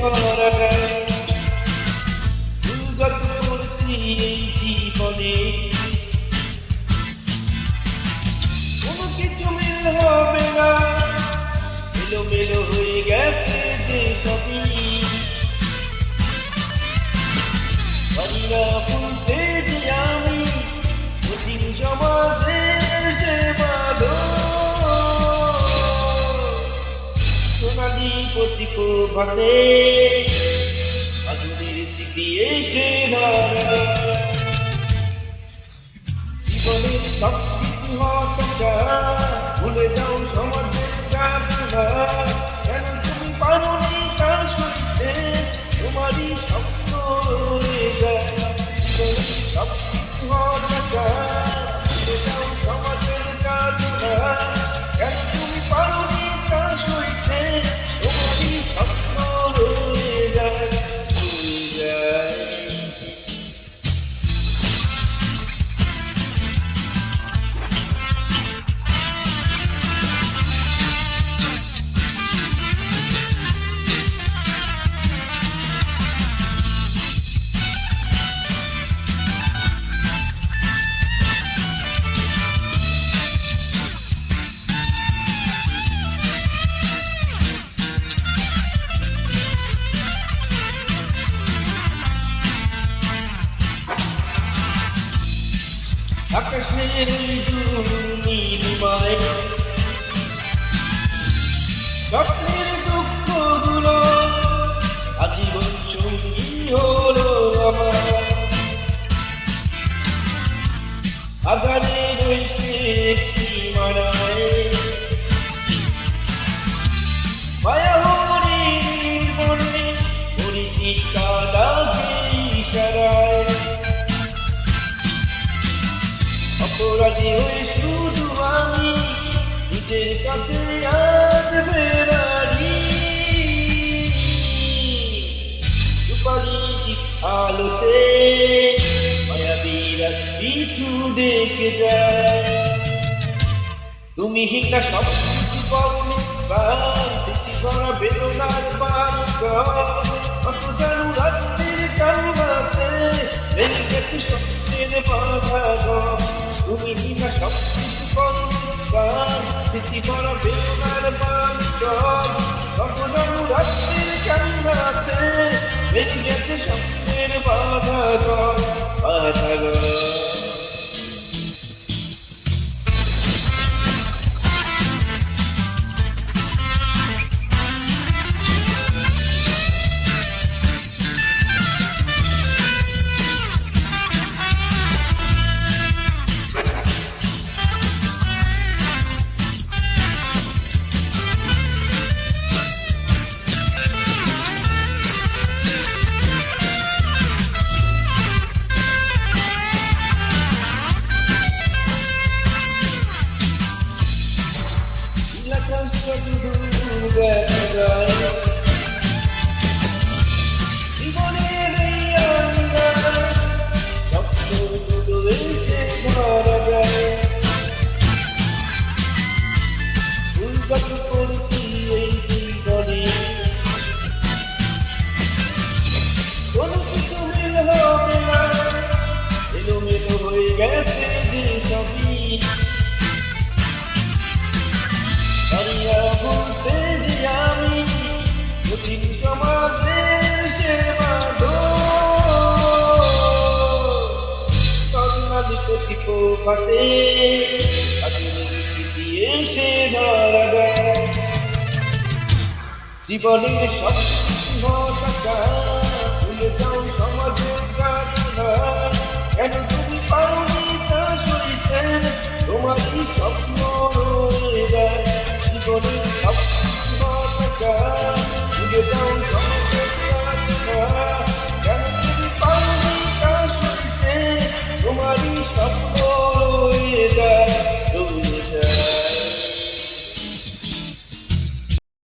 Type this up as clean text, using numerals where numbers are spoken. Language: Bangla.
ধরা দেয়। ভুলগত করছি এই জীবনে, কোনো কিছু মিল হবে না, এলোমেলো হয়ে গেছে যে সবই। পারি না ভুলতে যে আমি কঠিন সমাজের যে বাঁধন। সোনালি প্রতিভাতে আগুনের স্মৃতি এসে ধরে। জীবনের সব কিছু হতাশা ভুলে যাও সমাজের যাতনা। কেন তুমি পারোনি তা সইতে, তোমারই স্বপ্ন রয়ে যায়। জীবনের সব কিছু হতাশা ভুলে যাও সমাজের যাতনা। কেন তুমি পারোনি তা সইতে, তোমারই স্বপ্ন রয়ে যায়, রয়ে যায়। আকাশের নীলিমায় স্বপ্নের দুঃখগুলো আজীবন সঙ্গী হলো আমার। আগানের ওই শেষ সীমানায় মায়া হরির মনে পরিচিতা লাগে ইশারায়। অপরাধী হয়ে শুধু আমি নিজের কাছে আজ বেড়ারি। সুপারি আলোতে মায়াবীরা পিছু দেখে যায়। তুমি হিংসা সব কিছু পাওনি স্মৃতি করা বেদনার পার্ক। কত জানু রাত্রির কান্নাতে ভেঙে গেছে স্বপ্নের বাধা ঘর। তুমি হিংসা সব কিছু পাওনি স্মৃতি করা বেদনার পার্ক। কত জানু রাত্রির কান্নাতে ভেঙে গেছে স্বপ্নের বাধা ঘর, বাধা ঘর। জীবনের এই আঙ্গার স্বপ্নগুলো এসে ধরা দেয়। ভুলগত করছি এই জীবনে, কোনো কিছু মিল হবে না, এলোমেলো হয়ে গেছে যে সবই। পারিয়া বলতে যে আমি কঠিন সমাজের সে বাঁধন। সোনালি প্রতিভাতে আগুনের স্মৃতি এসে ধরা দেয়। জীবনের সব কিছু হতাশা ভুলে যাও সমাজের যাতনা। কেন তুমি পারোনি তা সইতে, তোমারই স্বপ্ন রয়ে যায়। জীবনের